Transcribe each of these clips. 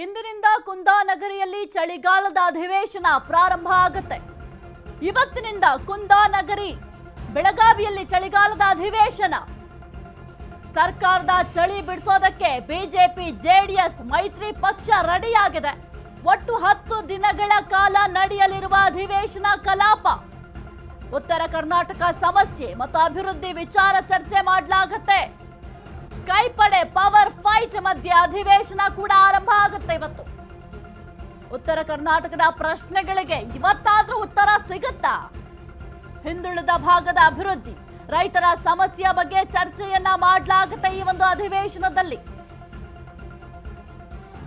ಇಂದಿನಿಂದ ಕುಂದಾನಗರಿಯಲ್ಲಿ ಚಳಿಗಾಲದ ಅಧಿವೇಶನ ಪ್ರಾರಂಭ ಆಗುತ್ತೆ. ಇವತ್ತಿನಿಂದ ಕುಂದಾನಗರಿ ಬೆಳಗಾವಿಯಲ್ಲಿ ಚಳಿಗಾಲದ ಅಧಿವೇಶನ. ಸರ್ಕಾರದ ಚಳಿ ಬಿಡಿಸೋದಕ್ಕೆ ಬಿಜೆಪಿ ಜೆಡಿಎಸ್ ಮೈತ್ರಿ ಪಕ್ಷ ರೆಡಿಯಾಗಿದೆ. ಒಟ್ಟು 10 ದಿನಗಳ ಕಾಲ ನಡೆಯಲಿರುವ ಅಧಿವೇಶನ ಕಲಾಪ. ಉತ್ತರ ಕರ್ನಾಟಕ ಸಮಸ್ಯೆ ಮತ್ತು ಅಭಿವೃದ್ಧಿ ವಿಚಾರ ಚರ್ಚೆ ಮಾಡಲಾಗುತ್ತೆ. ಕೈಪಡೆ ಪವರ್ ಫೈಟ್ ಮಧ್ಯೆ ಅಧಿವೇಶನ ಕೂಡ ಆರಂಭ ಆಗುತ್ತೆ. ಇವತ್ತು ಉತ್ತರ ಕರ್ನಾಟಕದ ಪ್ರಶ್ನೆಗಳಿಗೆ ಇವತ್ತಾದ್ರೂ ಉತ್ತರ ಸಿಗುತ್ತಾ? ಹಿಂದುಳಿದ ಭಾಗದ ಅಭಿವೃದ್ಧಿ, ರೈತರ ಸಮಸ್ಯೆಯ ಬಗ್ಗೆ ಚರ್ಚೆಯನ್ನ ಮಾಡಲಾಗುತ್ತೆ ಈ ಒಂದು ಅಧಿವೇಶನದಲ್ಲಿ.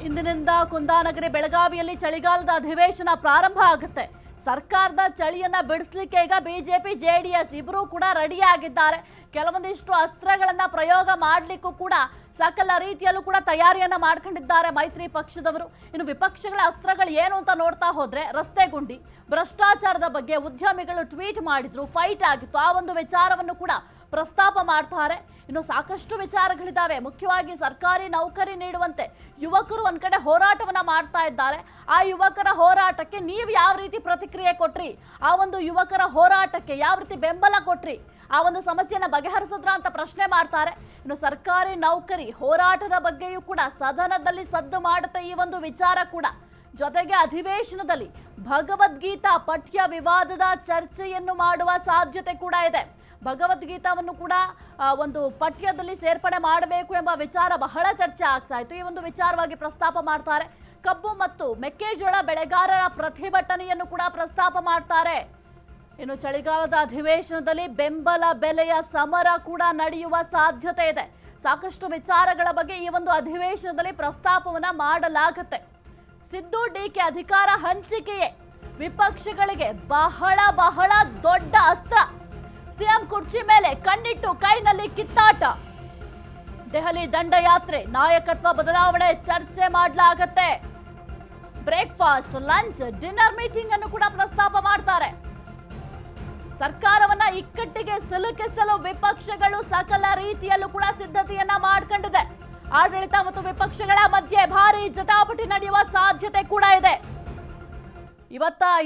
ಇಂದಿನಿಂದ ಕುಂದಾನಗರಿ ಬೆಳಗಾವಿಯಲ್ಲಿ ಚಳಿಗಾಲದ ಅಧಿವೇಶನ ಪ್ರಾರಂಭ ಆಗುತ್ತೆ. ಸರ್ಕಾರದ ಚಳಿಯನ್ನ ಬಿಡಿಸ್ಲಿಕ್ಕೆ ಈಗ ಬಿಜೆಪಿ ಜೆಡಿಎಸ್ ಇಬ್ಬರೂ ಕೂಡ ರೆಡಿ ಆಗಿದ್ದಾರೆ. ಕೆಲವೊಂದಿಷ್ಟು ಅಸ್ತ್ರಗಳನ್ನ ಪ್ರಯೋಗ ಮಾಡಲಿಕ್ಕೂ ಕೂಡ ಸಕಲ ರೀತಿಯಲ್ಲೂ ಕೂಡ ತಯಾರಿಯನ್ನ ಮಾಡ್ಕೊಂಡಿದ್ದಾರೆ ಮೈತ್ರಿ ಪಕ್ಷದವರು. ಇನ್ನು ವಿಪಕ್ಷಗಳ ಅಸ್ತ್ರಗಳು ಏನು ಅಂತ ನೋಡ್ತಾ ಹೋದ್ರೆ, ರಸ್ತೆ ಗುಂಡಿ, ಭ್ರಷ್ಟಾಚಾರದ ಬಗ್ಗೆ ಉದ್ಯಮಿಗಳು ಟ್ವೀಟ್ ಮಾಡಿದ್ರು, ಫೈಟ್ ಆಗಿತ್ತು. ಆ ಒಂದು ವಿಚಾರವನ್ನು ಕೂಡ ಪ್ರಸ್ತಾಪ ಮಾಡ್ತಾರೆ. ಇನ್ನು ಸಾಕಷ್ಟು ವಿಚಾರಗಳಿದ್ದಾವೆ. ಮುಖ್ಯವಾಗಿ ಸರ್ಕಾರಿ ನೌಕರಿ ನೀಡುವಂತೆ ಯುವಕರು ಒಂದ್ ಕಡೆ ಹೋರಾಟವನ್ನ ಮಾಡ್ತಾ ಇದ್ದಾರೆ. ಆ ಯುವಕರ ಹೋರಾಟಕ್ಕೆ ನೀವು ಯಾವ ರೀತಿ ಪ್ರತಿಕ್ರಿಯೆ ಕೊಟ್ರಿ? ಆ ಒಂದು ಯುವಕರ ಹೋರಾಟಕ್ಕೆ ಯಾವ ರೀತಿ ಬೆಂಬಲ ಕೊಟ್ರಿ? ಆ ಒಂದು ಸಮಸ್ಯೆನ ಬಗೆಹರಿಸಿದ್ರ ಅಂತ ಪ್ರಶ್ನೆ ಮಾಡ್ತಾರೆ. ಇನ್ನು ಸರ್ಕಾರಿ ನೌಕರಿ ಹೋರಾಟದ ಬಗ್ಗೆಯೂ ಕೂಡ ಸದನದಲ್ಲಿ ಸದ್ದು ಮಾಡುತ್ತೆ ಈ ಒಂದು ವಿಚಾರ ಕೂಡ. ಜೊತೆಗೆ ಅಧಿವೇಶನದಲ್ಲಿ ಭಗವದ್ಗೀತಾ ಪಠ್ಯ ವಿವಾದದ ಚರ್ಚೆಯನ್ನು ಮಾಡುವ ಸಾಧ್ಯತೆ ಕೂಡ ಇದೆ. ಭಗವದ್ಗೀತಾವನ್ನು ಕೂಡ ಒಂದು ಪಠ್ಯದಲ್ಲಿ ಸೇರ್ಪಡೆ ಮಾಡಬೇಕು ಎಂಬ ವಿಚಾರ ಬಹಳ ಚರ್ಚೆ ಆಗ್ತಾ ಇತ್ತು. ಈ ಒಂದು ವಿಚಾರವಾಗಿ ಪ್ರಸ್ತಾಪ ಮಾಡ್ತಾರೆ. ಕಬ್ಬು ಮತ್ತು ಮೆಕ್ಕೆಜೋಳ ಬೆಳೆಗಾರರ ಪ್ರತಿಭಟನೆಯನ್ನು ಕೂಡ ಪ್ರಸ್ತಾಪ ಮಾಡ್ತಾರೆ. ಇನ್ನು ಚಳಿಗಾಲದ ಅಧಿವೇಶನದಲ್ಲಿ ಬೆಂಬಲ ಬೆಲೆಯ ಸಮರ ಕೂಡ ನಡೆಯುವ ಸಾಧ್ಯತೆ ಇದೆ. ಸಾಕಷ್ಟು ವಿಚಾರಗಳ ಬಗ್ಗೆ ಈ ಒಂದು ಅಧಿವೇಶನದಲ್ಲಿ ಪ್ರಸ್ತಾಪವನ್ನ ಮಾಡಲಾಗುತ್ತೆ. ಸಿದ್ದು ಡಿಕೆ ಅಧಿಕಾರ ಹಂಚಿಕೆಯೇ ವಿಪಕ್ಷಗಳಿಗೆ ಬಹಳ ಬಹಳ ದೊಡ್ಡ ಅಸ್ತ್ರ. ಸಿಎಂ ಕುರ್ಚಿ ಮೇಲೆ ಕಣ್ಣಿಟ್ಟು ಕೈನಲ್ಲಿ ಕಿತ್ತಾಟ. ದೆಹಲಿ ದಂಡಯಾತ್ರೆ, ನಾಯಕತ್ವ ಬದಲಾವಣೆ ಚರ್ಚೆ ಮಾಡಲಾಗತ್ತೆ. ಬ್ರೇಕ್ಫಾಸ್ಟ್, ಲಂಚ್, ಡಿನ್ನರ್ ಮೀಟಿಂಗ್ ಅನ್ನು ಕೂಡ ಪ್ರಸ್ತಾಪ ಮಾಡ್ತಾರೆ. ಸರ್ಕಾರವನ್ನ ಇಕ್ಕಟ್ಟಿಗೆ ಸಿಲುಕಿಸಲು ವಿಪಕ್ಷಗಳು ಸಕಲ ರೀತಿಯಲ್ಲೂ ಕೂಡ ಸಿದ್ಧತೆಯನ್ನ ಮಾಡ್ಕೊಂಡಿದೆ. ಆಡಳಿತ ಮತ್ತು ವಿಪಕ್ಷಗಳ ಮಧ್ಯೆ ಭಾರಿ ಜಟಾಪಟಿ ನಡೆಯುವ ಸಾಧ್ಯತೆ ಕೂಡ ಇದೆ.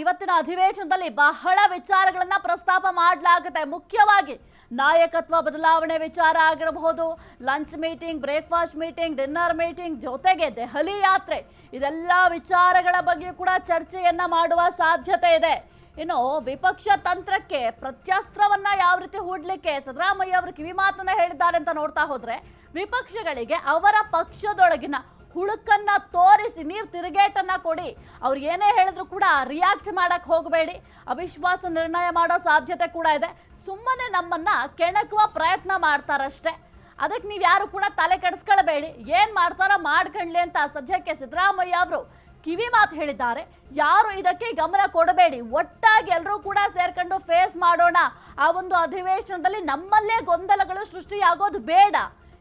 ಇವತ್ತಿನ ಅಧಿವೇಶನದಲ್ಲಿ ಬಹಳ ವಿಚಾರಗಳನ್ನ ಪ್ರಸ್ತಾಪ ಮಾಡಲಾಗುತ್ತೆ. ಮುಖ್ಯವಾಗಿ ನಾಯಕತ್ವ ಬದಲಾವಣೆ ವಿಚಾರ ಆಗಿರಬಹುದು, lunch meeting, breakfast meeting, dinner meeting, ಜೊತೆಗೆ ದೆಹಲಿ ಯಾತ್ರೆ, ಇದೆಲ್ಲ ವಿಚಾರಗಳ ಬಗ್ಗೆ ಕೂಡ ಚರ್ಚೆಯನ್ನ ಮಾಡುವ ಸಾಧ್ಯತೆ ಇದೆ. ಇನ್ನು ವಿಪಕ್ಷ ತಂತ್ರಕ್ಕೆ ಪ್ರತ್ಯಾಸ್ತ್ರವನ್ನ ಯಾವ ರೀತಿ ಹೂಡ್ಲಿಕ್ಕೆ ಸಿದ್ದರಾಮಯ್ಯ ಅವರು ಕಿವಿ ಮಾತನ್ನ ಹೇಳಿದ್ದಾರೆ ಅಂತ ನೋಡ್ತಾ ಹೋದ್ರೆ, ವಿಪಕ್ಷಗಳಿಗೆ ಅವರ ಪಕ್ಷದೊಳಗಿನ ಹುಳುಕನ್ನ ತೋರಿಸಿ ನೀವು ತಿರುಗೇಟನ್ನ ಕೊಡಿ. ಅವ್ರು ಏನೇ ಹೇಳಿದ್ರು ಕೂಡ ರಿಯಾಕ್ಟ್ ಮಾಡಕ್ ಹೋಗಬೇಡಿ. ಅವಿಶ್ವಾಸ ನಿರ್ಣಯ ಮಾಡೋ ಸಾಧ್ಯತೆ ಕೂಡ ಇದೆ. ಸುಮ್ಮನೆ ನಮ್ಮನ್ನ ಕೆಣಕುವ ಪ್ರಯತ್ನ ಮಾಡ್ತಾರಷ್ಟೇ. ಅದಕ್ಕೆ ನೀವು ಯಾರು ಕೂಡ ತಲೆ ಕೆಡಿಸ್ಕೊಳ್ಬೇಡಿ. ಏನ್ ಮಾಡ್ತಾರೋ ಮಾಡ್ಕೊಂಡ್ಲಿ ಅಂತ ಸದ್ಯಕ್ಕೆ ಸಿದ್ದರಾಮಯ್ಯ ಅವರು ಕಿವಿ ಮಾತು ಹೇಳಿದ್ದಾರೆ. ಯಾರು ಇದಕ್ಕೆ ಗಮನ ಕೊಡಬೇಡಿ, ಒಟ್ಟಾಗಿ ಎಲ್ಲರೂ ಕೂಡ ಸೇರ್ಕೊಂಡು ಫೇಸ್ ಮಾಡೋಣ. ಆ ಒಂದು ಅಧಿವೇಶನದಲ್ಲಿ ನಮ್ಮಲ್ಲೇ ಗೊಂದಲಗಳು ಸೃಷ್ಟಿಯಾಗೋದು ಬೇಡ.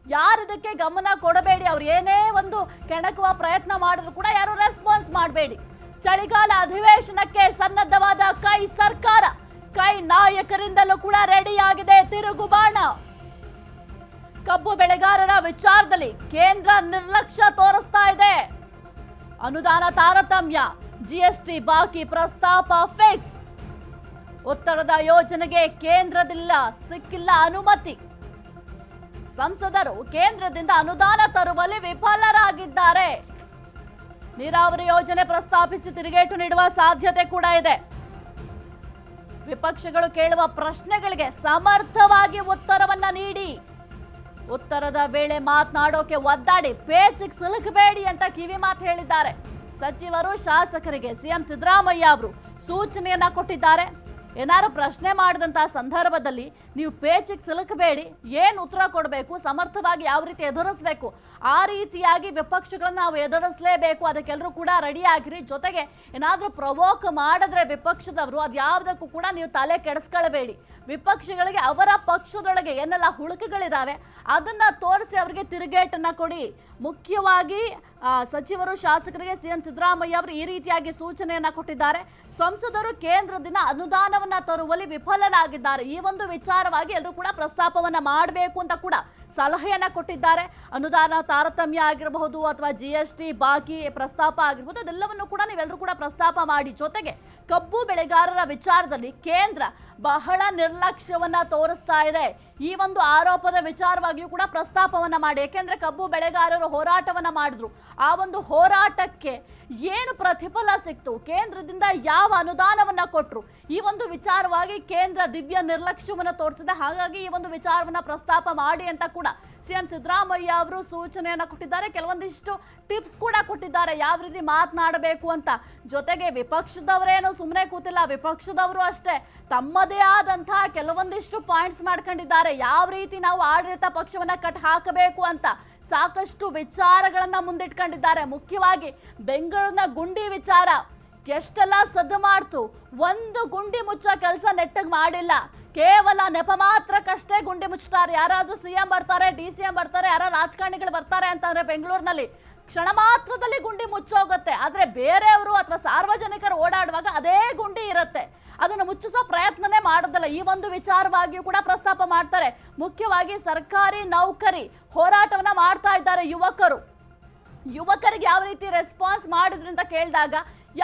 ಯಾರು ಇದಕ್ಕೆ ಗಮನ ಕೊಡಬೇಡಿ. ಅವ್ರು ಏನೇ ಒಂದು ಕೆಣಕುವ ಪ್ರಯತ್ನ ಮಾಡಿದ್ರು ಕೂಡ ಯಾರು ರೆಸ್ಪಾನ್ಸ್ ಮಾಡಬೇಡಿ. ಚಳಿಗಾಲ ಅಧಿವೇಶನಕ್ಕೆ ಸನ್ನದ್ಧವಾದ ಕೈ ಸರ್ಕಾರ, ಕೈ ನಾಯಕರಿಂದಲೂ ಕೂಡ ರೆಡಿ ಆಗಿದೆ ತಿರುಗುಬಾಣ. ಕಬ್ಬು ಬೆಳೆಗಾರರ ವಿಚಾರದಲ್ಲಿ ಕೇಂದ್ರ ನಿರ್ಲಕ್ಷ್ಯ ತೋರಿಸ್ತಾ ಇದೆ. ಅನುದಾನ ತಾರತಮ್ಯ, ಜಿಎಸ್ಟಿ ಬಾಕಿ ಪ್ರಸ್ತಾಪ ಫಿಕ್ಸ್. ಉತ್ತರದ ಯೋಜನೆಗೆ ಕೇಂದ್ರದಿಂದ ಸಿಕ್ಕಿಲ್ಲ ಅನುಮತಿ. ಸಂಸದರು ಕೇಂದ್ರದಿಂದ ಅನುದಾನ ತರುವಲ್ಲಿ ವಿಫಲರಾಗಿದ್ದಾರೆ. ನೀರಾವರಿ ಯೋಜನೆ ಪ್ರಸ್ತಾಪಿಸಿ ತಿರುಗೇಟು ನೀಡುವ ಸಾಧ್ಯತೆ ಕೂಡ ಇದೆ. ವಿಪಕ್ಷಗಳು ಕೇಳುವ ಪ್ರಶ್ನೆಗಳಿಗೆ ಸಮರ್ಥವಾಗಿ ಉತ್ತರವನ್ನ ನೀಡಿ. ಉತ್ತರದ ವೇಳೆ ಮಾತನಾಡೋಕೆ ಒದ್ದಾಡಿ ಪೇಚಿಗೆ ಸಿಲುಕಬೇಡಿ ಅಂತ ಕಿವಿ ಮಾತು ಹೇಳಿದ್ದಾರೆ. ಸಚಿವರು ಶಾಸಕರಿಗೆ ಸಿಎಂ ಸಿದ್ದರಾಮಯ್ಯ ಅವರು ಸೂಚನೆಯನ್ನ ಕೊಟ್ಟಿದ್ದಾರೆ. ಏನಾದ್ರು ಪ್ರಶ್ನೆ ಮಾಡಿದಂತಹ ಸಂದರ್ಭದಲ್ಲಿ ನೀವು ಪೇಚಿಗೆ ಸಿಲುಕಬೇಡಿ, ಏನು ಉತ್ತರ ಕೊಡಬೇಕು, ಸಮರ್ಥವಾಗಿ ಯಾವ ರೀತಿ ಎದುರಿಸಬೇಕು, ಆ ರೀತಿಯಾಗಿ ವಿಪಕ್ಷಗಳನ್ನ ನಾವು ಎದುರಿಸಲೇಬೇಕು. ಅದಕ್ಕೆಲ್ಲರೂ ಕೂಡ ರೆಡಿ ಆಗಿರಿ. ಜೊತೆಗೆ ಏನಾದರೂ ಪ್ರವೋಕ್ ಮಾಡಿದ್ರೆ ವಿಪಕ್ಷದವರು ಅದ್ಯಾವುದಕ್ಕೂ ಕೂಡ ನೀವು ತಲೆ ಕೆಡಿಸ್ಕೊಳ್ಬೇಡಿ. ವಿಪಕ್ಷಗಳಿಗೆ ಅವರ ಪಕ್ಷದೊಳಗೆ ಏನೆಲ್ಲ ಹುಳುಕುಗಳಿದಾವೆ ಅದನ್ನ ತೋರಿಸಿ ಅವರಿಗೆ ತಿರುಗೇಟನ್ನ ಕೊಡಿ. ಮುಖ್ಯವಾಗಿ ಸಚಿವರು ಶಾಸಕರಿಗೆ ಸಿಎಂ ಸಿದ್ದರಾಮಯ್ಯ ಅವರು ಈ ರೀತಿಯಾಗಿ ಸೂಚನೆಯನ್ನ ಕೊಟ್ಟಿದ್ದಾರೆ. ಸಂಸದರು ಕೇಂದ್ರದಿಂದ ಅನುದಾನವನ್ನ ತರುವಲ್ಲಿ ವಿಫಲರಾಗಿದ್ದಾರೆ. ಈ ಒಂದು ವಿಚಾರವಾಗಿ ಎಲ್ಲರೂ ಕೂಡ ಪ್ರಸ್ತಾಪವನ್ನ ಮಾಡಬೇಕು ಅಂತ ಕೂಡ ಸಲಹೆಯನ್ನ ಕೊಟ್ಟಿದ್ದಾರೆ. ಅನುದಾನ ತಾರತಮ್ಯ ಆಗಿರಬಹುದು ಅಥವಾ GST ಬಾಕಿ ಪ್ರಸ್ತಾಪ ಆಗಿರಬಹುದು, ಅದೆಲ್ಲವನ್ನು ಕೂಡ ನೀವೆಲ್ಲರೂ ಕೂಡ ಪ್ರಸ್ತಾಪ ಮಾಡಿ. ಜೊತೆಗೆ ಕಬ್ಬು ಬೆಳೆಗಾರರ ವಿಚಾರದಲ್ಲಿ ಕೇಂದ್ರ ಬಹಳ ನಿರ್ಲಕ್ಷ್ಯವನ್ನ ತೋರಿಸ್ತಾ ಇದೆ. ಈ ಒಂದು ಆರೋಪದ ವಿಚಾರವಾಗಿಯೂ ಕೂಡ ಪ್ರಸ್ತಾಪವನ್ನ ಮಾಡಿ. ಯಾಕೆಂದ್ರೆ ಕಬ್ಬು ಬೆಳೆಗಾರರು ಹೋರಾಟವನ್ನ ಮಾಡಿದ್ರು. ಆ ಒಂದು ಹೋರಾಟಕ್ಕೆ ಏನು ಪ್ರತಿಫಲ ಸಿಕ್ತು, ಕೇಂದ್ರದಿಂದ ಯಾವ ಅನುದಾನವನ್ನ ಕೊಟ್ಟರು, ಈ ಒಂದು ವಿಚಾರವಾಗಿ ಕೇಂದ್ರ ದಿವ್ಯ ನಿರ್ಲಕ್ಷ್ಯವನ್ನ ತೋರಿಸಿದೆ. ಹಾಗಾಗಿ ಈ ಒಂದು ವಿಚಾರವನ್ನ ಪ್ರಸ್ತಾಪ ಮಾಡಿ ಅಂತ ಕೂಡ ಸಿಎಂ ಸಿದ್ದರಾಮಯ್ಯ ಅವರು ಸೂಚನೆಯನ್ನ ಕೊಟ್ಟಿದ್ದಾರೆ. ಕೆಲವೊಂದಿಷ್ಟು ಟಿಪ್ಸ್ ಕೂಡ ಕೊಟ್ಟಿದ್ದಾರೆ ಯಾವ ರೀತಿ ಮಾತನಾಡಬೇಕು ಅಂತ. ಜೊತೆಗೆ ವಿಪಕ್ಷದವರೇನು ಸುಮ್ಮನೆ ಕೂತಿಲ್ಲ, ವಿಪಕ್ಷದವರು ಅಷ್ಟೇ ತಮ್ಮದೇ ಆದಂತಹ ಕೆಲವೊಂದಿಷ್ಟು ಪಾಯಿಂಟ್ಸ್ ಮಾಡ್ಕೊಂಡಿದ್ದಾರೆ. ಯಾವ ರೀತಿ ನಾವು ಆಡಳಿತ ಪಕ್ಷವನ್ನ ಕಟ್ ಹಾಕಬೇಕು ಅಂತ ಸಾಕಷ್ಟು ವಿಚಾರಗಳನ್ನ ಮುಂದಿಟ್ಕೊಂಡಿದ್ದಾರೆ. ಮುಖ್ಯವಾಗಿ ಬೆಂಗಳೂರಿನ ಗುಂಡಿ ವಿಚಾರ ಎಷ್ಟೆಲ್ಲ ಸದ್ದು ಮಾಡ್ತು. ಒಂದು ಗುಂಡಿ ಮುಚ್ಚೋ ಕೆಲಸ ನೆಟ್ಟಗೆ ಮಾಡಿಲ್ಲ. ಕೇವಲ ನೆಪ ಮಾತ್ರಕ್ಕಷ್ಟೇ ಗುಂಡಿ ಮುಚ್ಚುತ್ತಾರೆ. ಯಾರಾದ್ರೂ CM ಬರ್ತಾರೆ, DCM ಬರ್ತಾರೆ, ಯಾರ ರಾಜಕಾರಣಿಗಳು ಬರ್ತಾರೆ ಅಂತಂದ್ರೆ ಬೆಂಗಳೂರಿನಲ್ಲಿ ಕ್ಷಣ ಮಾತ್ರದಲ್ಲಿ ಗುಂಡಿ ಮುಚ್ಚೋಗುತ್ತೆ. ಆದ್ರೆ ಬೇರೆಯವರು ಅಥವಾ ಸಾರ್ವಜನಿಕರು ಓಡಾಡುವಾಗ ಅದೇ ಗುಂಡಿ ಇರುತ್ತೆ, ಅದನ್ನು ಮುಚ್ಚಿಸೋ ಪ್ರಯತ್ನನೇ ಮಾಡೋದಿಲ್ಲ. ಈ ಒಂದು ವಿಚಾರವಾಗಿಯೂ ಕೂಡ ಪ್ರಸ್ತಾಪ ಮಾಡ್ತಾರೆ. ಮುಖ್ಯವಾಗಿ ಸರ್ಕಾರಿ ನೌಕರಿ ಹೋರಾಟವನ್ನ ಮಾಡ್ತಾ ಇದ್ದಾರೆ ಯುವಕರಿಗೆ ಯಾವ ರೀತಿ ರೆಸ್ಪಾನ್ಸ್ ಮಾಡಿದ್ರಿ ಅಂತ ಕೇಳಿದಾಗ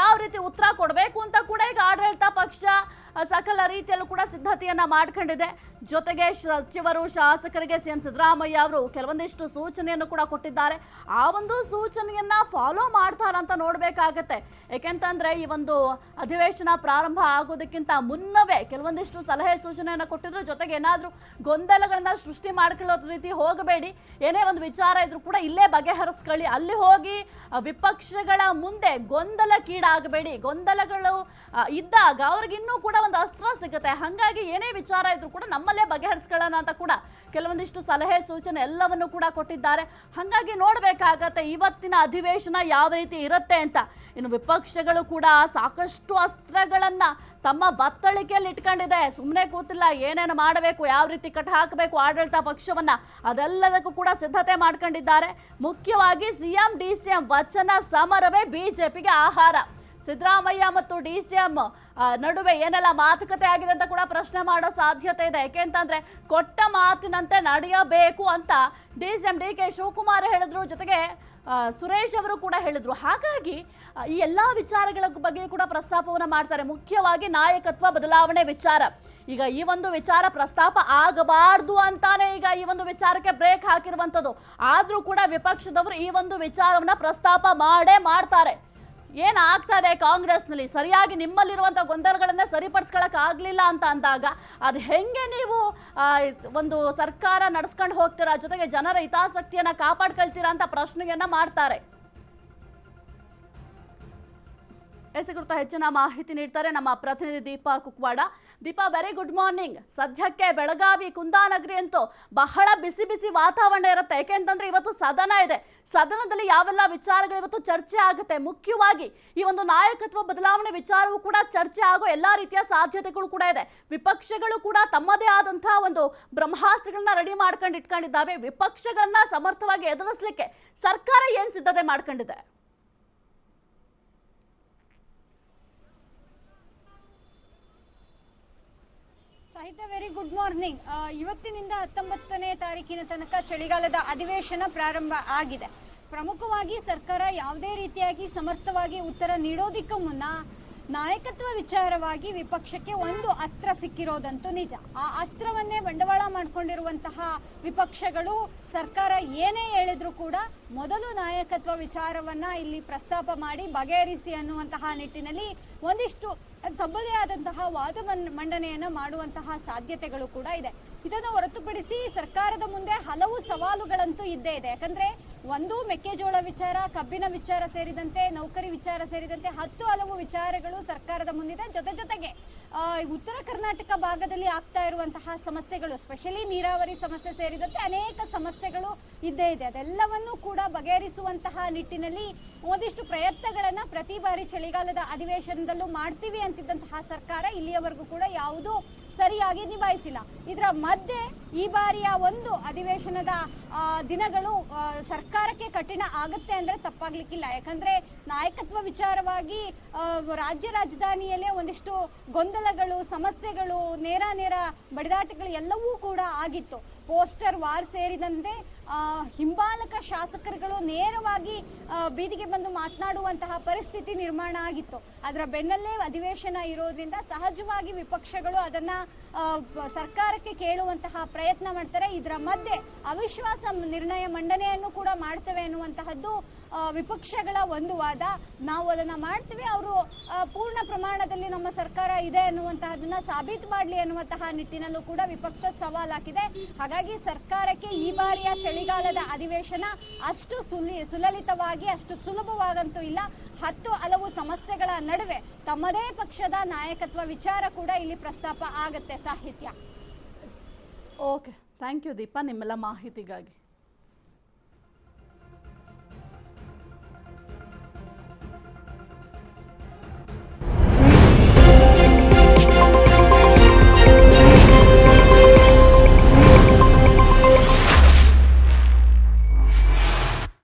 ಯಾವ ರೀತಿ ಉತ್ತರ ಕೊಡಬೇಕು ಅಂತ ಕೂಡ ಈಗ ಆಡಳಿತ ಪಕ್ಷ ಸಕಲ ರೀತಿಯಲ್ಲೂ ಕೂಡ ಸಿದ್ಧತೆಯನ್ನ ಮಾಡ್ಕೊಂಡಿದೆ. ಜೊತೆಗೆ ಸಚಿವರು ಶಾಸಕರಿಗೆ ಸಿಎಂ ಸಿದ್ದರಾಮಯ್ಯ ಅವರು ಕೆಲವೊಂದಿಷ್ಟು ಸೂಚನೆಯನ್ನು ಕೂಡ ಕೊಟ್ಟಿದ್ದಾರೆ. ಆ ಒಂದು ಸೂಚನೆಯನ್ನ ಫಾಲೋ ಮಾಡ್ತಾರಂತ ನೋಡ್ಬೇಕಾಗತ್ತೆ. ಯಾಕೆಂತಂದ್ರೆ ಈ ಒಂದು ಅಧಿವೇಶನ ಪ್ರಾರಂಭ ಆಗೋದಕ್ಕಿಂತ ಮುನ್ನವೇ ಕೆಲವೊಂದಿಷ್ಟು ಸಲಹೆ ಸೂಚನೆಯನ್ನ ಕೊಟ್ಟಿದ್ರು. ಜೊತೆಗೆ ಏನಾದ್ರೂ ಗೊಂದಲಗಳನ್ನ ಸೃಷ್ಟಿ ಮಾಡ್ಕೊಳ್ಳೋ ರೀತಿ ಹೋಗಬೇಡಿ, ಏನೇ ಒಂದು ವಿಚಾರ ಇದ್ರೂ ಕೂಡ ಇಲ್ಲೇ ಬಗೆಹರಿಸ್ಕೊಳ್ಳಿ, ಅಲ್ಲಿ ಹೋಗಿ ವಿಪಕ್ಷಗಳ ಮುಂದೆ ಗೊಂದಲಕ್ಕೀಡಾಗಬೇಡಿ. ಗೊಂದಲಗಳು ಇದ್ದಾಗ ಅವ್ರಿಗೆ ಇನ್ನೂ ಕೂಡ ಒಂದು ಅಸ್ತ್ರ ಸಿಗುತ್ತೆ. ಹಾಗಾಗಿ ಏನೇ ವಿಚಾರ ಇದ್ರೂ ಕೂಡ ನಮ್ಮಲ್ಲೇ ಬಗೆಹರಿಸ್ಕೊಳ್ಳೋಣ ಅಂತ ಕೂಡ ಕೆಲವೊಂದಿಷ್ಟು ಸಲಹೆ ಸೂಚನೆ ಎಲ್ಲವನ್ನು ಕೂಡ ಕೊಟ್ಟಿದ್ದಾರೆ. ಹಾಗಾಗಿ ನೋಡ್ಬೇಕಾಗತ್ತೆ ಇವತ್ತಿನ ಅಧಿವೇಶನ ಯಾವ ರೀತಿ ಇರುತ್ತೆ ಅಂತ. ಇನ್ನು ವಿಪಕ್ಷಗಳು ಕೂಡ ಸಾಕಷ್ಟು ಅಸ್ತ್ರಗಳನ್ನ ತಮ್ಮ ಬತ್ತಳಿಕೆಯಲ್ಲಿ ಇಟ್ಕೊಂಡಿದೆ. ಸುಮ್ಮನೆ ಕೂತಿಲ್ಲ, ಏನೇನು ಮಾಡಬೇಕು, ಯಾವ ರೀತಿ ಕಟ್ ಹಾಕಬೇಕು ಆಡಳಿತ ಪಕ್ಷವನ್ನ, ಅದೆಲ್ಲದಕ್ಕೂ ಕೂಡ ಸಿದ್ಧತೆ ಮಾಡ್ಕೊಂಡಿದ್ದಾರೆ. ಮುಖ್ಯವಾಗಿ CM DCM ವಚನ ಸಮರವೇ ಬಿಜೆಪಿಗೆ ಆಹಾರ. ಸಿದ್ದರಾಮಯ್ಯ ಮತ್ತು DCM ನಡುವೆ ಏನೆಲ್ಲ ಮಾತುಕತೆ ಆಗಿದೆ ಅಂತ ಕೂಡ ಪ್ರಶ್ನೆ ಮಾಡೋ ಸಾಧ್ಯತೆ ಇದೆ. ಯಾಕೆಂತಂದ್ರೆ ಕೊಟ್ಟ ಮಾತಿನಂತೆ ನಡೆಯಬೇಕು ಅಂತ DCM DK ಶಿವಕುಮಾರ್ ಹೇಳಿದ್ರು, ಜೊತೆಗೆ ಸುರೇಶ್ ಅವರು ಕೂಡ ಹೇಳಿದ್ರು. ಹಾಗಾಗಿ ಈ ಎಲ್ಲಾ ವಿಚಾರಗಳ ಬಗ್ಗೆ ಕೂಡ ಪ್ರಸ್ತಾಪವನ್ನ ಮಾಡ್ತಾರೆ. ಮುಖ್ಯವಾಗಿ ನಾಯಕತ್ವ ಬದಲಾವಣೆ ವಿಚಾರ. ಈಗ ಈ ಒಂದು ವಿಚಾರ ಪ್ರಸ್ತಾಪ ಆಗಬಾರ್ದು ಅಂತಾನೆ ಈಗ ಈ ಒಂದು ವಿಚಾರಕ್ಕೆ ಬ್ರೇಕ್ ಹಾಕಿರುವಂತದ್ದು. ಆದ್ರೂ ಕೂಡ ವಿಪಕ್ಷದವರು ಈ ಒಂದು ವಿಚಾರವನ್ನ ಪ್ರಸ್ತಾಪ ಮಾಡೇ ಮಾಡ್ತಾರೆ. ಏನಾಗ್ತಾ ಇದೆ ಕಾಂಗ್ರೆಸ್ನಲ್ಲಿ, ಸರಿಯಾಗಿ ನಿಮ್ಮಲ್ಲಿರುವಂಥ ಗೊಂದಲಗಳನ್ನ ಸರಿಪಡಿಸ್ಕೊಳಕ್ ಆಗ್ಲಿಲ್ಲ ಅಂತ ಅಂದಾಗ ಅದು ಹೆಂಗೆ ನೀವು ಒಂದು ಸರ್ಕಾರ ನಡೆಸ್ಕೊಂಡು ಹೋಗ್ತೀರಾ, ಜೊತೆಗೆ ಜನರ ಹಿತಾಸಕ್ತಿಯನ್ನ ಕಾಪಾಡ್ಕೊಳ್ತೀರಾ ಅಂತ ಪ್ರಶ್ನೆಯನ್ನ ಮಾಡ್ತಾರೆ. ಕುರಿತ ಹೆಚ್ಚಿನ ಮಾಹಿತಿ ನೀಡ್ತಾರೆ ನಮ್ಮ ಪ್ರತಿನಿಧಿ Deepa Kukwada. Deepa, very good morning. ಸದ್ಯಕ್ಕೆ ಬೆಳಗಾವಿ ಕುಂದಾನಗರಿ ಅಂತೂ ಬಹಳ ಬಿಸಿ ಬಿಸಿ ವಾತಾವರಣ ಇರುತ್ತೆ. ಯಾಕೆಂತಂದ್ರೆ ಇವತ್ತು ಸದನ ಇದೆ. ಸದನದಲ್ಲಿ ಯಾವೆಲ್ಲ ವಿಚಾರಗಳು ಇವತ್ತು ಚರ್ಚೆ ಆಗುತ್ತೆ. ಮುಖ್ಯವಾಗಿ ಈ ಒಂದು ನಾಯಕತ್ವ ಬದಲಾವಣೆ ವಿಚಾರವೂ ಕೂಡ ಚರ್ಚೆ ಆಗೋ ಎಲ್ಲಾ ರೀತಿಯ ಸಾಧ್ಯತೆಗಳು ಕೂಡ ಇದೆ. ವಿಪಕ್ಷಗಳು ಕೂಡ ತಮ್ಮದೇ ಆದಂತಹ ಒಂದು ಬ್ರಹ್ಮಾಸ್ತ್ರಗಳನ್ನ ರೆಡಿ ಮಾಡ್ಕೊಂಡು ಇಟ್ಕೊಂಡಿದ್ದಾವೆ. ವಿಪಕ್ಷಗಳನ್ನ ಸಮರ್ಥವಾಗಿ ಎದುರಿಸಲಿಕ್ಕೆ ಸರ್ಕಾರ ಏನ್ ಸಿದ್ಧತೆ ಮಾಡ್ಕೊಂಡಿದೆ? ಸಾಹಿತ್ಯ, ವೆರಿ ಗುಡ್ ಮಾರ್ನಿಂಗ್. ಇವತ್ತಿನಿಂದ 19ನೇ ತಾರೀಕಿನ ತನಕ ಚಳಿಗಾಲದ ಅಧಿವೇಶನ ಪ್ರಾರಂಭ ಆಗಿದೆ. ಪ್ರಮುಖವಾಗಿ ಸರ್ಕಾರ ಯಾವುದೇ ರೀತಿಯಾಗಿ ಸಮರ್ಥವಾಗಿ ಉತ್ತರ ನೀಡೋದಕ್ಕೂ ಮುನ್ನ ನಾಯಕತ್ವ ವಿಚಾರವಾಗಿ ವಿಪಕ್ಷಕ್ಕೆ ಒಂದು ಅಸ್ತ್ರ ಸಿಕ್ಕಿರೋದಂತೂ ನಿಜ. ಆ ಅಸ್ತ್ರವನ್ನೇ ಬಂಡವಾಳ ಮಾಡಿಕೊಂಡಿರುವಂತಹ ವಿಪಕ್ಷಗಳು ಸರ್ಕಾರ ಏನೇ ಹೇಳಿದ್ರು ಕೂಡ ಮೊದಲು ನಾಯಕತ್ವ ವಿಚಾರವನ್ನ ಇಲ್ಲಿ ಪ್ರಸ್ತಾಪ ಮಾಡಿ ಬಗೆಹರಿಸಿ ಅನ್ನುವಂತಹ ನಿಟ್ಟಿನಲ್ಲಿ ಒಂದಿಷ್ಟು ತಮ್ಮದೇ ಆದಂತಹ ವಾದ ಮಂಡನೆಯನ್ನ ಮಾಡುವಂತಹ ಸಾಧ್ಯತೆಗಳು ಕೂಡ ಇದೆ. ಇದನ್ನು ಹೊರತುಪಡಿಸಿ ಸರ್ಕಾರದ ಮುಂದೆ ಹಲವು ಸವಾಲುಗಳಂತೂ ಇದ್ದೇ ಇದೆ. ಯಾಕಂದ್ರೆ ಒಂದು ಮೆಕ್ಕೆಜೋಳ ವಿಚಾರ, ಕಬ್ಬಿನ ವಿಚಾರ ಸೇರಿದಂತೆ, ನೌಕರಿ ವಿಚಾರ ಸೇರಿದಂತೆ ಹಲವು ವಿಚಾರಗಳು ಸರ್ಕಾರದ ಮುಂದಿದೆ. ಜೊತೆಗೆ ಉತ್ತರ ಕರ್ನಾಟಕ ಭಾಗದಲ್ಲಿ ಆಗ್ತಾ ಇರುವಂತಹ ಸಮಸ್ಯೆಗಳು, ಸ್ಪೆಷಲಿ ನೀರಾವರಿ ಸಮಸ್ಯೆ ಸೇರಿದಂತೆ ಅನೇಕ ಸಮಸ್ಯೆಗಳು ಇದ್ದೇ ಇದೆ. ಅದೆಲ್ಲವನ್ನೂ ಕೂಡ ಬಗೆಹರಿಸುವಂತಹ ನಿಟ್ಟಿನಲ್ಲಿ ಒಂದಿಷ್ಟು ಪ್ರಯತ್ನಗಳನ್ನ ಪ್ರತಿ ಬಾರಿ ಚಳಿಗಾಲದ ಅಧಿವೇಶನದಲ್ಲೂ ಮಾಡ್ತೀವಿ ಅಂತಿದ್ದಂತಹ ಸರ್ಕಾರ ಇಲ್ಲಿಯವರೆಗೂ ಕೂಡ ಯಾವುದೂ ಸರಿಯಾಗಿ ನಿಭಾಯಿಸಿಲ್ಲ. ಇದರ ಮಧ್ಯೆ ಈ ಬಾರಿಯ ಒಂದು ಅಧಿವೇಶನದ ದಿನಗಳು ಸರ್ಕಾರಕ್ಕೆ ಕಠಿಣ ಆಗುತ್ತೆ ಅಂದರೆ ತಪ್ಪಾಗ್ಲಿಕ್ಕಿಲ್ಲ. ಯಾಕಂದ್ರೆ ನಾಯಕತ್ವ ವಿಚಾರವಾಗಿ ರಾಜ್ಯ ರಾಜಧಾನಿಯಲ್ಲೇ ಒಂದಿಷ್ಟು ಗೊಂದಲಗಳು, ಸಮಸ್ಯೆಗಳು, ನೇರ ಬಡಿದಾಟಗಳು ಎಲ್ಲವೂ ಕೂಡ ಆಗಿತ್ತು. ಪೋಸ್ಟರ್ ವಾರ್ ಸೇರಿದಂತೆ ಹಿಂಬಾಲಕ ಶಾಸಕರುಗಳು ನೇರವಾಗಿ ಬೀದಿಗೆ ಬಂದು ಮಾತನಾಡುವಂತಹ ಪರಿಸ್ಥಿತಿ ನಿರ್ಮಾಣ ಆಗಿತ್ತು. ಅದರ ಬೆನ್ನಲ್ಲೇ ಅಧಿವೇಶನ ಇರೋದ್ರಿಂದ ಸಹಜವಾಗಿ ವಿಪಕ್ಷಗಳು ಅದನ್ನ ಸರ್ಕಾರಕ್ಕೆ ಕೇಳುವಂತಹ ಪ್ರಯತ್ನ ಮಾಡ್ತಾರೆ. ಇದರ ಮಧ್ಯೆ ಅವಿಶ್ವಾಸ ನಿರ್ಣಯ ಮಂಡನೆಯನ್ನು ಕೂಡ ಮಾಡ್ತೇವೆ ಅನ್ನುವಂತಹದ್ದು ವಿಪಕ್ಷಗಳ ಒಂದು ವಾದ. ನಾವು ಅದನ್ನ ಮಾಡ್ತೇವೆ, ಅವರು ಪೂರ್ಣ ಪ್ರಮಾಣದಲ್ಲಿ ನಮ್ಮ ಸರ್ಕಾರ ಇದೆ ಅನ್ನುವಂತಹದನ್ನ ಸಾಬೀತು ಮಾಡಲಿ ಅನ್ನುವಂತಹ ನಿಟ್ಟಿನಲ್ಲೂ ಕೂಡ ವಿಪಕ್ಷ ಸವಾಲ್ ಹಾಕಿದೆ. ಹಾಗಾಗಿ ಸರ್ಕಾರಕ್ಕೆ ಈ ಬಾರಿಯ ಚಳಿಗಾಲದ ಅಧಿವೇಶನ ಅಷ್ಟು ಸುಲಲಿತವಾಗಿ, ಅಷ್ಟು ಸುಲಭವಾಗಂತೂ ಇಲ್ಲ. ಹಲವು ಸಮಸ್ಯೆಗಳ ನಡುವೆ ತಮ್ಮದೇ ಪಕ್ಷದ ನಾಯಕತ್ವ ವಿಚಾರ ಕೂಡ ಇಲ್ಲಿ ಪ್ರಸ್ತಾಪ ಆಗತ್ತೆ. ಸಾಹಿತ್ಯ. ಓಕೆ, ಥ್ಯಾಂಕ್ ಯು ದೀಪಾ ನಿಮ್ಮೆಲ್ಲ ಮಾಹಿತಿಗಾಗಿ.